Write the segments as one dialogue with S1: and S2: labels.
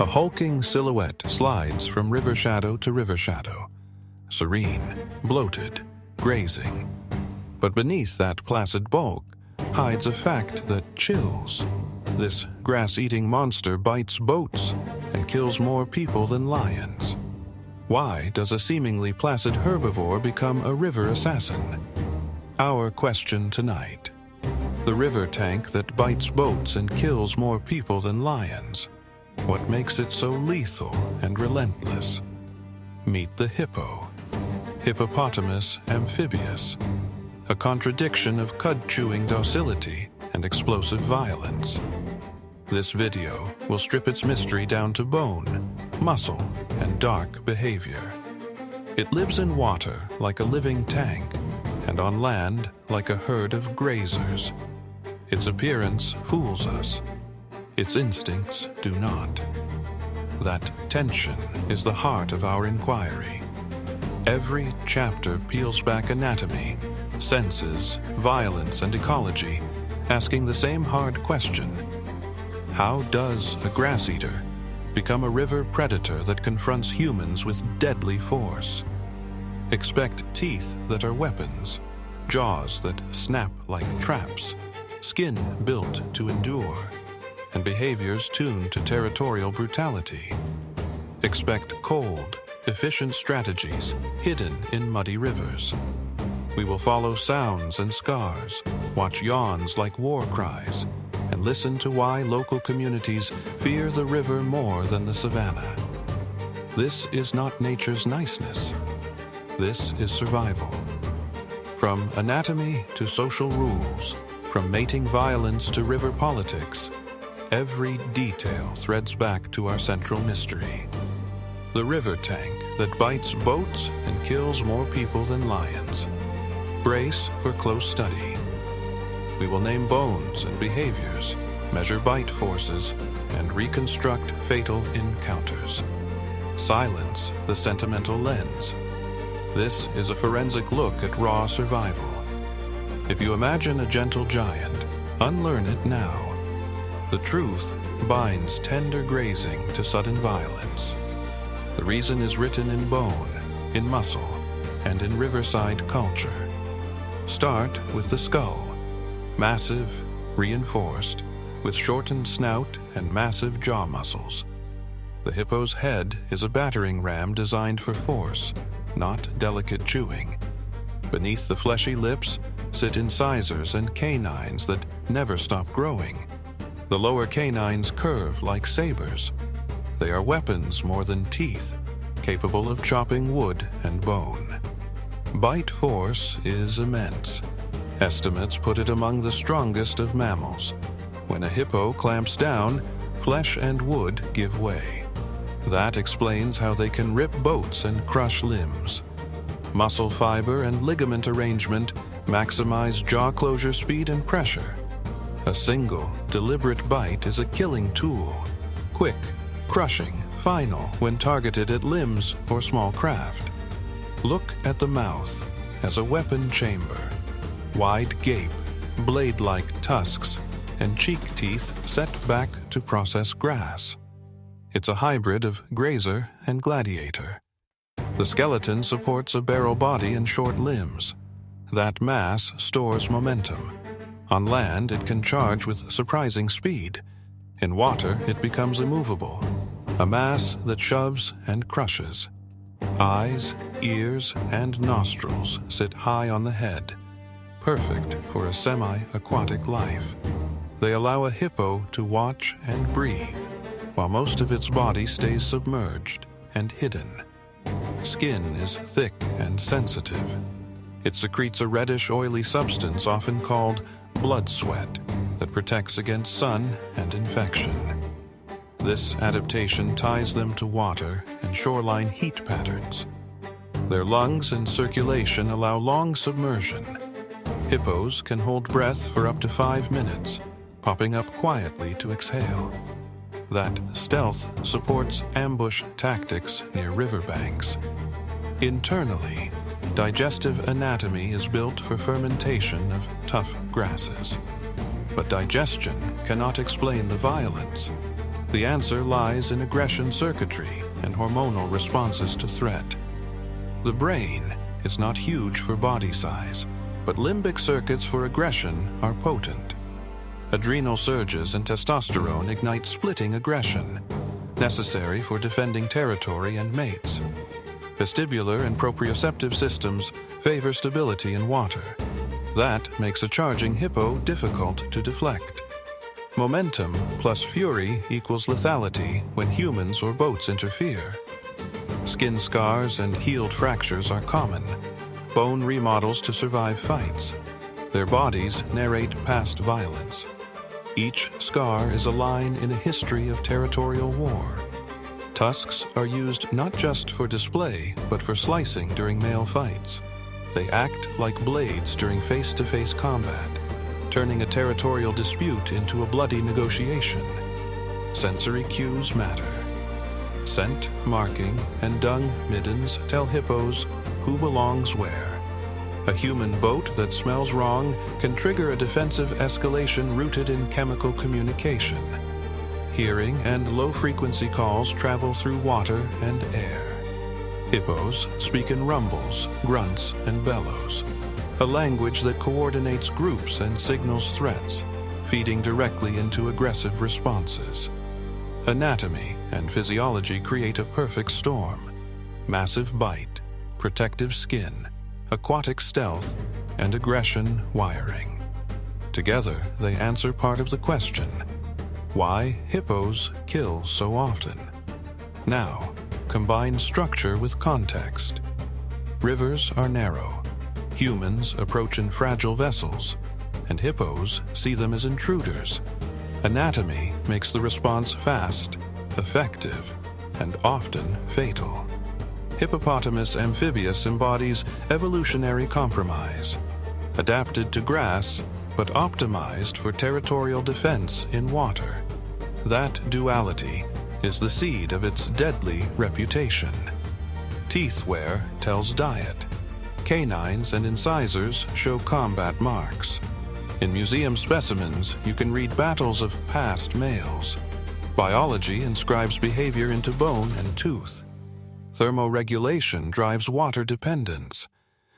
S1: A hulking silhouette slides from river shadow to river shadow, serene, bloated, grazing. But beneath that placid bulk hides a fact that chills. This grass-eating monster bites boats and kills more people than lions. Why does a seemingly placid herbivore become a river assassin? Our question tonight. The river tank that bites boats and kills more people than lions. What makes it so lethal and relentless? Meet the hippo. Hippopotamus amphibius. A contradiction of cud-chewing docility and explosive violence. This video will strip its mystery down to bone, muscle, and dark behavior. It lives in water like a living tank, and on land like a herd of grazers. Its appearance fools us. Its instincts do not. That tension is the heart of our inquiry. Every chapter peels back anatomy, senses, violence, and ecology, asking the same hard question. How does a grass-eater become a river predator that confronts humans with deadly force? Expect teeth that are weapons, jaws that snap like traps, skin built to endure, and behaviors tuned to territorial brutality. Expect cold, efficient strategies hidden in muddy rivers. We will follow sounds and scars, watch yawns like war cries, and listen to why local communities fear the river more than the savanna. This is not nature's niceness. This is survival. From anatomy to social rules, from mating violence to river politics, every detail threads back to our central mystery. The river tank that bites boats and kills more people than lions. Brace for close study. We will name bones and behaviors, measure bite forces, and reconstruct fatal encounters. Silence the sentimental lens. This is a forensic look at raw survival. If you imagine a gentle giant, unlearn it now. The truth binds tender grazing to sudden violence. The reason is written in bone, in muscle, and in riverside culture. Start with the skull, massive, reinforced, with shortened snout and massive jaw muscles. The hippo's head is a battering ram designed for force, not delicate chewing. Beneath the fleshy lips sit incisors and canines that never stop growing. The lower canines curve like sabers. They are weapons more than teeth, capable of chopping wood and bone. Bite force is immense. Estimates put it among the strongest of mammals. When a hippo clamps down, flesh and wood give way. That explains how they can rip boats and crush limbs. Muscle fiber and ligament arrangement maximize jaw closure speed and pressure. A single, deliberate bite is a killing tool. Quick, crushing, final when targeted at limbs or small craft. Look at the mouth as a weapon chamber. Wide gape, blade-like tusks, and cheek teeth set back to process grass. It's a hybrid of grazer and gladiator. The skeleton supports a barrel body and short limbs. That mass stores momentum. On land, it can charge with surprising speed. In water, it becomes immovable, a mass that shoves and crushes. Eyes, ears, and nostrils sit high on the head, perfect for a semi-aquatic life. They allow a hippo to watch and breathe, while most of its body stays submerged and hidden. Skin is thick and sensitive. It secretes a reddish, oily substance often called blood sweat that protects against sun and infection. This adaptation ties them to water and shoreline heat patterns. Their lungs and circulation allow long submersion. Hippos can hold breath for up to 5 minutes, popping up quietly to exhale. That stealth supports ambush tactics near riverbanks. Internally, digestive anatomy is built for fermentation of tough grasses. But digestion cannot explain the violence. The answer lies in aggression circuitry and hormonal responses to threat. The brain is not huge for body size, but limbic circuits for aggression are potent. Adrenal surges and testosterone ignite splitting aggression, necessary for defending territory and mates. Vestibular and proprioceptive systems favor stability in water. That makes a charging hippo difficult to deflect. Momentum plus fury equals lethality when humans or boats interfere. Skin scars and healed fractures are common, bone remodels to survive fights. Their bodies narrate past violence. Each scar is a line in a history of territorial war. Tusks are used not just for display, but for slicing during male fights. They act like blades during face-to-face combat, turning a territorial dispute into a bloody negotiation. Sensory cues matter. Scent, marking, and dung middens tell hippos who belongs where. A human boat that smells wrong can trigger a defensive escalation rooted in chemical communication. Hearing and low-frequency calls travel through water and air. Hippos speak in rumbles, grunts, and bellows, a language that coordinates groups and signals threats, feeding directly into aggressive responses. Anatomy and physiology create a perfect storm. Massive bite, protective skin, aquatic stealth, and aggression wiring. Together, they answer part of the question: why hippos kill so often? Now, combine structure with context. Rivers are narrow. Humans approach in fragile vessels, and hippos see them as intruders. Anatomy makes the response fast, effective, and often fatal. Hippopotamus amphibius embodies evolutionary compromise, adapted to grass, but optimized for territorial defense in water. That duality is the seed of its deadly reputation. Teeth wear tells diet. Canines and incisors show combat marks. In museum specimens, you can read battles of past males. Biology inscribes behavior into bone and tooth. Thermoregulation drives water dependence.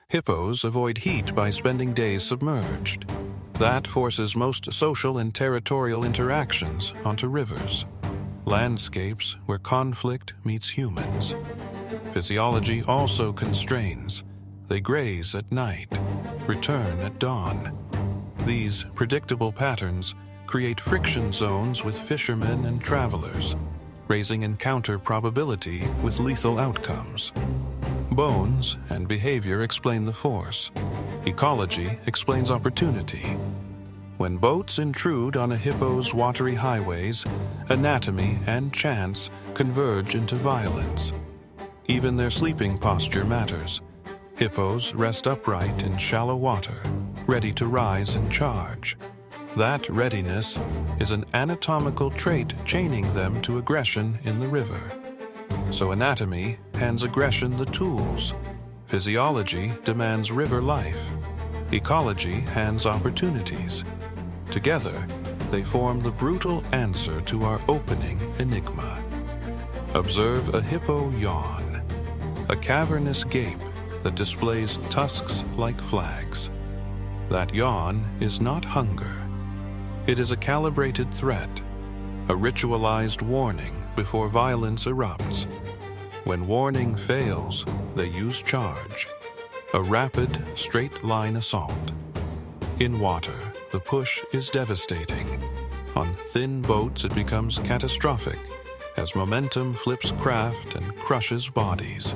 S1: Hippos avoid heat by spending days submerged. That forces most social and territorial interactions onto rivers, landscapes where conflict meets humans. Physiology also constrains. They graze at night, return at dawn. These predictable patterns create friction zones with fishermen and travelers, raising encounter probability with lethal outcomes. Bones and behavior explain the force. Ecology explains opportunity. When boats intrude on a hippo's watery highways, anatomy and chance converge into violence. Even their sleeping posture matters. Hippos rest upright in shallow water, ready to rise and charge. That readiness is an anatomical trait chaining them to aggression in the river. So anatomy hands aggression the tools. Physiology demands river life. Ecology hands opportunities. Together, they form the brutal answer to our opening enigma. Observe a hippo yawn, a cavernous gape that displays tusks like flags. That yawn is not hunger. It is a calibrated threat, a ritualized warning before violence erupts. When warning fails, they use charge, a rapid, straight-line assault. In water, the push is devastating. On thin boats, it becomes catastrophic as momentum flips craft and crushes bodies.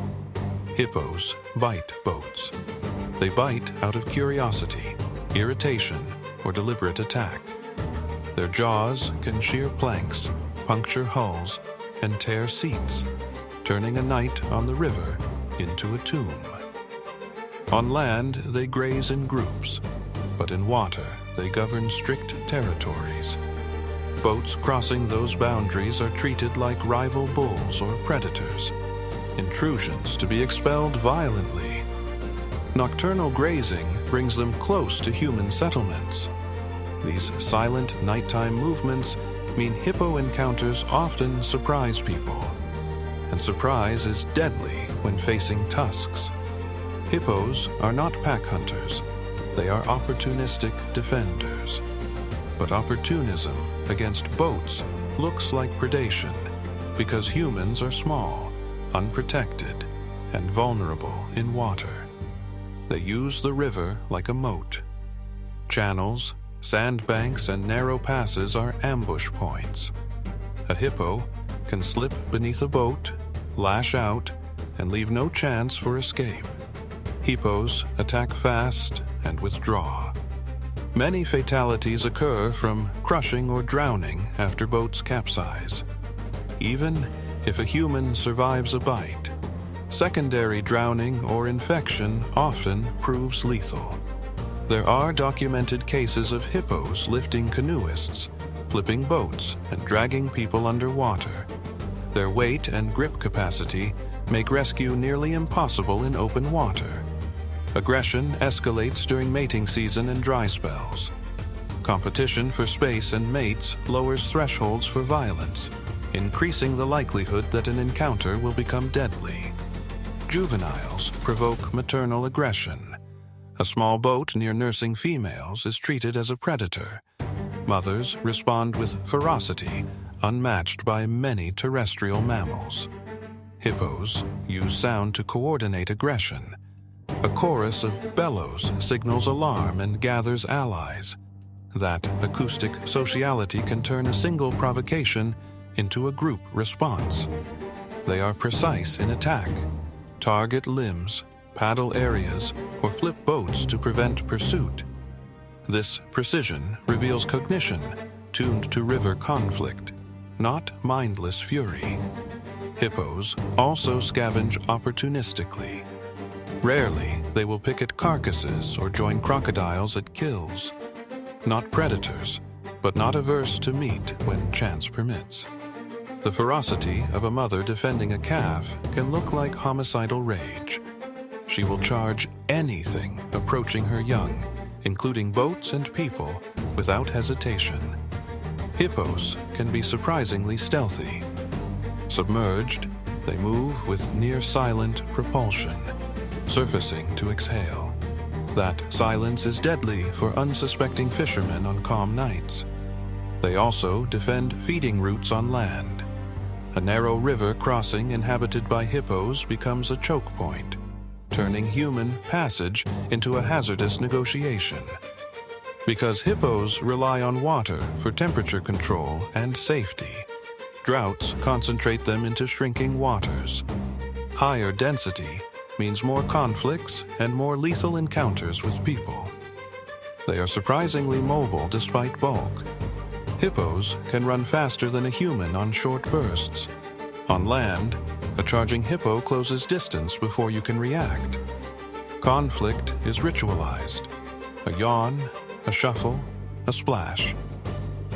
S1: Hippos bite boats. They bite out of curiosity, irritation, or deliberate attack. Their jaws can shear planks, puncture hulls, and tear seats, turning a night on the river into a tomb. On land, they graze in groups, but in water, they govern strict territories. Boats crossing those boundaries are treated like rival bulls or predators, intrusions to be expelled violently. Nocturnal grazing brings them close to human settlements. These silent nighttime movements mean hippo encounters often surprise people, and surprise is deadly when facing tusks. Hippos are not pack hunters. They are opportunistic defenders. But opportunism against boats looks like predation because humans are small, unprotected, and vulnerable in water. They use the river like a moat. Channels, sandbanks, and narrow passes are ambush points. A hippo can slip beneath a boat, lash out, and leave no chance for escape. Hippos attack fast and withdraw. Many fatalities occur from crushing or drowning after boats capsize. Even if a human survives a bite, secondary drowning or infection often proves lethal. There are documented cases of hippos lifting canoeists, flipping boats, and dragging people underwater. Their weight and grip capacity make rescue nearly impossible in open water. Aggression escalates during mating season and dry spells. Competition for space and mates lowers thresholds for violence, increasing the likelihood that an encounter will become deadly. Juveniles provoke maternal aggression. A small boat near nursing females is treated as a predator. Mothers respond with ferocity unmatched by many terrestrial mammals. Hippos use sound to coordinate aggression. A chorus of bellows signals alarm and gathers allies. That acoustic sociality can turn a single provocation into a group response. They are precise in attack, target limbs, paddle areas, or flip boats to prevent pursuit. This precision reveals cognition tuned to river conflict, not mindless fury. Hippos also scavenge opportunistically. Rarely, they will pick at carcasses or join crocodiles at kills. Not predators, but not averse to meat when chance permits. The ferocity of a mother defending a calf can look like homicidal rage. She will charge anything approaching her young, including boats and people, without hesitation. Hippos can be surprisingly stealthy. Submerged, they move with near-silent propulsion, surfacing to exhale. That silence is deadly for unsuspecting fishermen on calm nights. They also defend feeding routes on land. A narrow river crossing inhabited by hippos becomes a choke point, turning human passage into a hazardous negotiation. Because hippos rely on water for temperature control and safety, droughts concentrate them into shrinking waters. Higher density means more conflicts and more lethal encounters with people. They are surprisingly mobile despite bulk. Hippos can run faster than a human on short bursts. On land, a charging hippo closes distance before you can react. Conflict is ritualized. A yawn, a shuffle, a splash.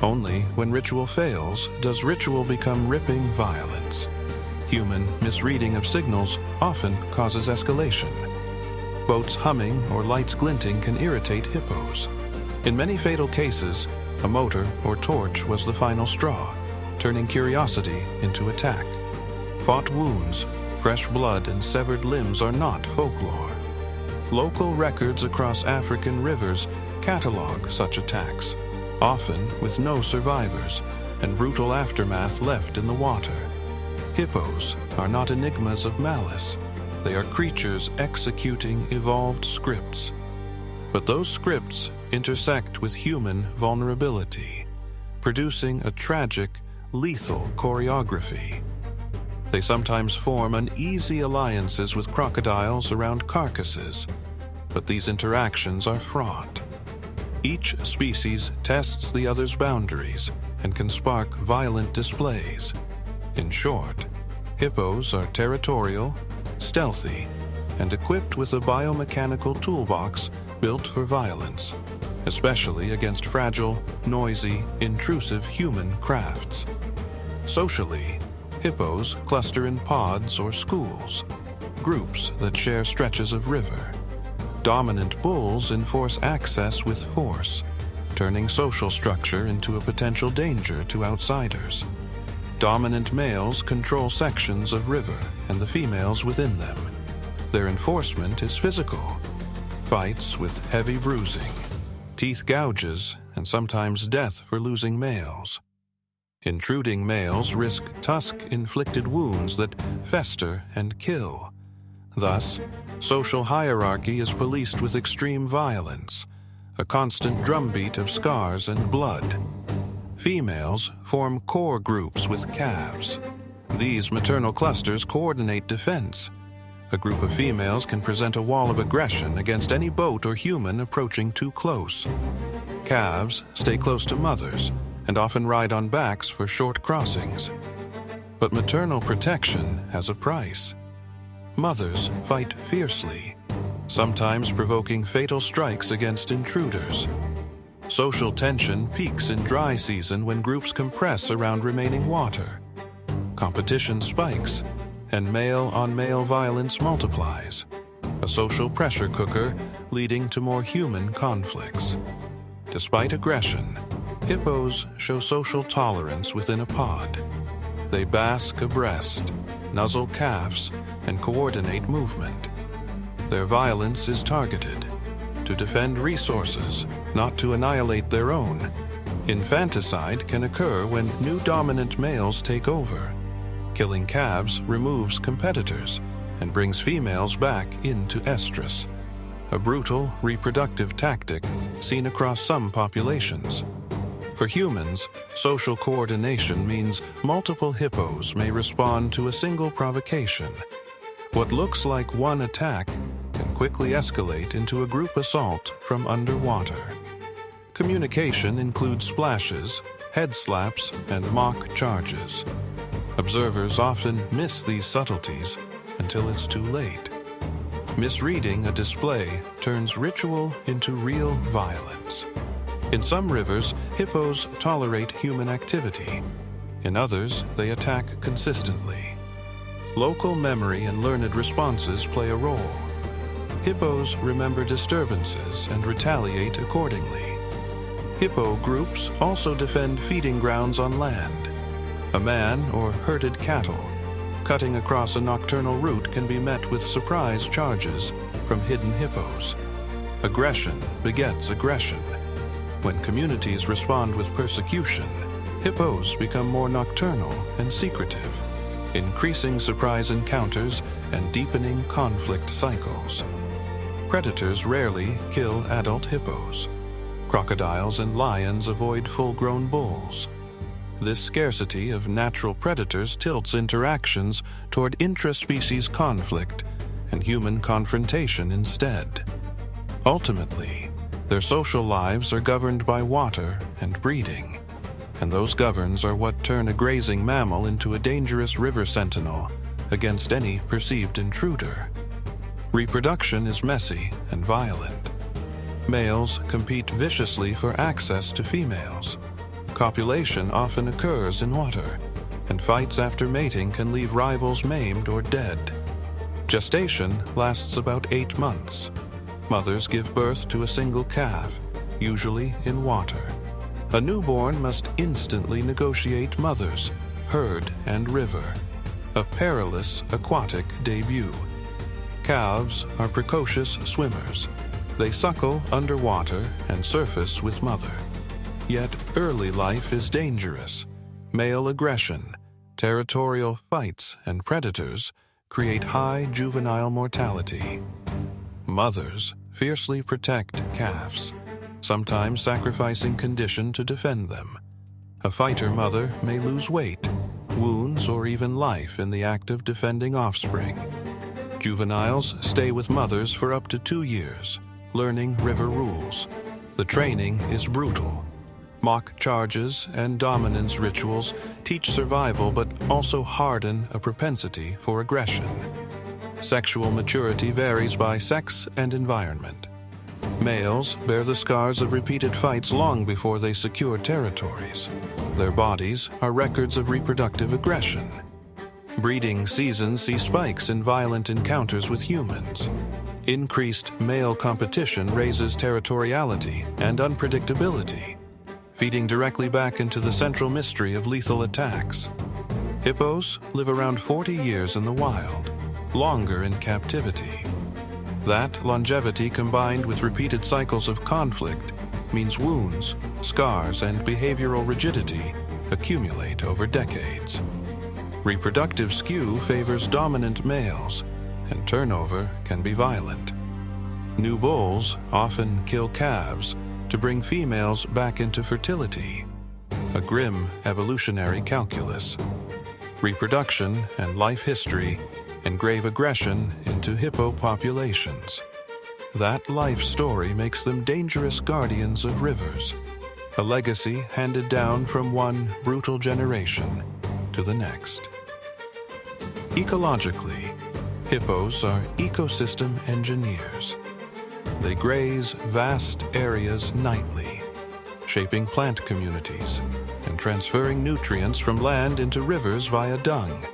S1: Only when ritual fails does ritual become ripping violence. Human misreading of signals often causes escalation. Boats humming or lights glinting can irritate hippos. In many fatal cases, a motor or torch was the final straw, turning curiosity into attack. Fought wounds, fresh blood, and severed limbs are not folklore. Local records across African rivers catalog such attacks, often with no survivors and brutal aftermath left in the water. Hippos are not enigmas of malice. They are creatures executing evolved scripts. But those scripts intersect with human vulnerability, producing a tragic, lethal choreography. They sometimes form uneasy alliances with crocodiles around carcasses, but these interactions are fraught. Each species tests the other's boundaries and can spark violent displays. In short, hippos are territorial, stealthy, and equipped with a biomechanical toolbox built for violence, especially against fragile, noisy, intrusive human crafts. Socially, hippos cluster in pods or schools, groups that share stretches of river. Dominant bulls enforce access with force, turning social structure into a potential danger to outsiders. Dominant males control sections of river and the females within them. Their enforcement is physical. Fights with heavy bruising, teeth gouges, and sometimes death for losing males. Intruding males risk tusk-inflicted wounds that fester and kill. Thus, social hierarchy is policed with extreme violence, a constant drumbeat of scars and blood. Females form core groups with calves. These maternal clusters coordinate defense. A group of females can present a wall of aggression against any boat or human approaching too close. Calves stay close to mothers and often ride on backs for short crossings. But maternal protection has a price. Mothers fight fiercely, sometimes provoking fatal strikes against intruders. Social tension peaks in dry season when groups compress around remaining water. Competition spikes, and male-on-male violence multiplies, a social pressure cooker leading to more human conflicts. Despite aggression, hippos show social tolerance within a pod. They bask abreast, nuzzle calves, and coordinate movement. Their violence is targeted, to defend resources, not to annihilate their own. Infanticide can occur when new dominant males take over. Killing calves removes competitors and brings females back into estrus, a brutal reproductive tactic seen across some populations. For humans, social coordination means multiple hippos may respond to a single provocation. What looks like one attack can quickly escalate into a group assault from underwater. Communication includes splashes, head slaps, and mock charges. Observers often miss these subtleties until it's too late. Misreading a display turns ritual into real violence. In some rivers, hippos tolerate human activity. In others, they attack consistently. Local memory and learned responses play a role. Hippos remember disturbances and retaliate accordingly. Hippo groups also defend feeding grounds on land. A man or herded cattle cutting across a nocturnal route can be met with surprise charges from hidden hippos. Aggression begets aggression. When communities respond with persecution, hippos become more nocturnal and secretive, increasing surprise encounters and deepening conflict cycles. Predators rarely kill adult hippos. Crocodiles and lions avoid full-grown bulls. This scarcity of natural predators tilts interactions toward intraspecies conflict and human confrontation instead. Ultimately, their social lives are governed by water and breeding, and those governs are what turn a grazing mammal into a dangerous river sentinel against any perceived intruder. Reproduction is messy and violent. Males compete viciously for access to females. Copulation often occurs in water, and fights after mating can leave rivals maimed or dead. Gestation lasts about 8 months. Mothers give birth to a single calf, usually in water. A newborn must instantly negotiate mothers, herd, and river, a perilous aquatic debut. Calves are precocious swimmers. They suckle underwater and surface with mother. Yet early life is dangerous. Male aggression, territorial fights, and predators create high juvenile mortality. Mothers fiercely protect calves, sometimes sacrificing condition to defend them. A fighter mother may lose weight, wounds, or even life in the act of defending offspring. Juveniles stay with mothers for up to 2 years, learning river rules. The training is brutal. Mock charges and dominance rituals teach survival but also harden a propensity for aggression. Sexual maturity varies by sex and environment. Males bear the scars of repeated fights long before they secure territories. Their bodies are records of reproductive aggression. Breeding seasons see spikes in violent encounters with humans. Increased male competition raises territoriality and unpredictability, feeding directly back into the central mystery of lethal attacks. Hippos live around 40 years in the wild, longer in captivity. That longevity combined with repeated cycles of conflict means wounds, scars, and behavioral rigidity accumulate over decades. Reproductive skew favors dominant males, and turnover can be violent. New bulls often kill calves to bring females back into fertility, a grim evolutionary calculus. Reproduction and life history engrave aggression into hippo populations. That life story makes them dangerous guardians of rivers, a legacy handed down from one brutal generation to the next. Ecologically, hippos are ecosystem engineers. They graze vast areas nightly, shaping plant communities and transferring nutrients from land into rivers via dung,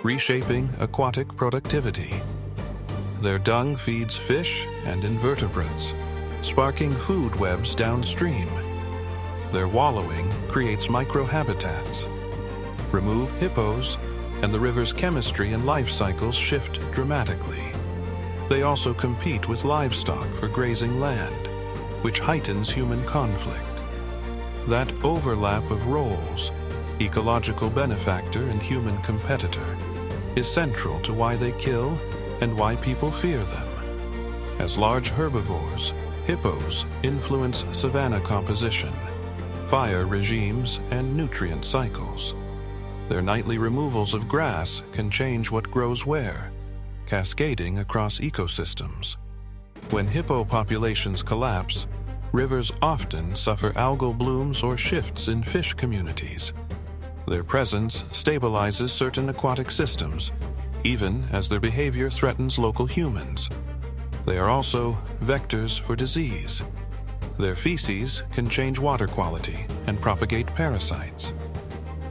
S1: reshaping aquatic productivity. Their dung feeds fish and invertebrates, sparking food webs downstream. Their wallowing creates microhabitats. Remove hippos, and the river's chemistry and life cycles shift dramatically. They also compete with livestock for grazing land, which heightens human conflict. That overlap of roles, ecological benefactor and human competitor, is central to why they kill and why people fear them. As large herbivores, hippos influence savanna composition, fire regimes, and nutrient cycles. Their nightly removals of grass can change what grows where, cascading across ecosystems. When hippo populations collapse, rivers often suffer algal blooms or shifts in fish communities. Their presence stabilizes certain aquatic systems, even as their behavior threatens local humans. They are also vectors for disease. Their feces can change water quality and propagate parasites.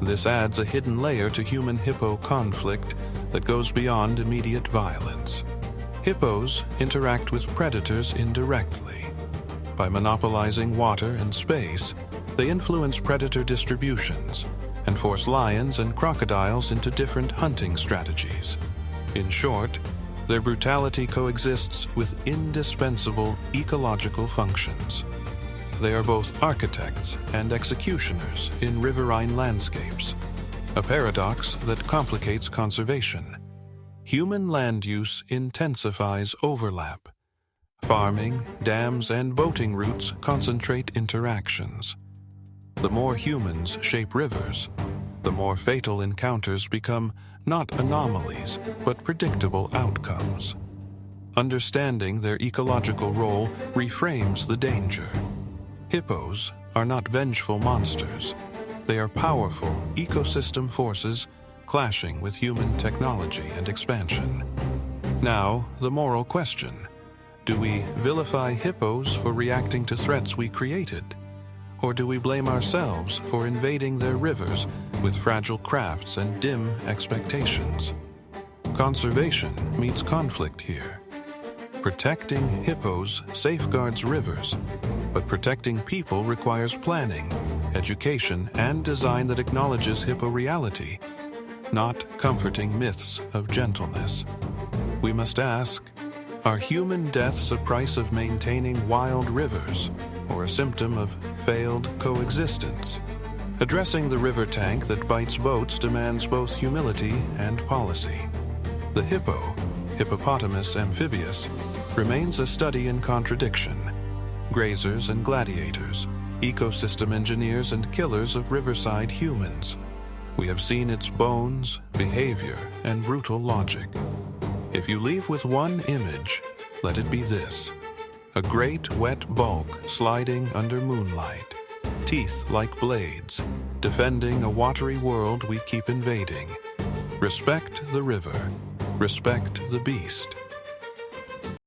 S1: This adds a hidden layer to human-hippo conflict that goes beyond immediate violence. Hippos interact with predators indirectly. By monopolizing water and space, they influence predator distributions and force lions and crocodiles into different hunting strategies. In short, their brutality coexists with indispensable ecological functions. They are both architects and executioners in riverine landscapes, a paradox that complicates conservation. Human land use intensifies overlap. Farming, dams, and boating routes concentrate interactions. The more humans shape rivers, the more fatal encounters become not anomalies, but predictable outcomes. Understanding their ecological role reframes the danger. Hippos are not vengeful monsters. They are powerful ecosystem forces clashing with human technology and expansion. Now, the moral question. Do we vilify hippos for reacting to threats we created? Or do we blame ourselves for invading their rivers with fragile crafts and dim expectations? Conservation meets conflict here. Protecting hippos safeguards rivers, but protecting people requires planning, education, and design that acknowledges hippo reality, not comforting myths of gentleness. We must ask, are human deaths a price of maintaining wild rivers, or a symptom of failed coexistence? Addressing the river tank that bites boats demands both humility and policy. The hippo, Hippopotamus amphibius, remains a study in contradiction. Grazers and gladiators, ecosystem engineers and killers of riverside humans. We have seen its bones, behavior, and brutal logic. If you leave with one image, let it be this: a great wet bulk sliding under moonlight, teeth like blades, defending a watery world we keep invading. Respect the river, respect the beast,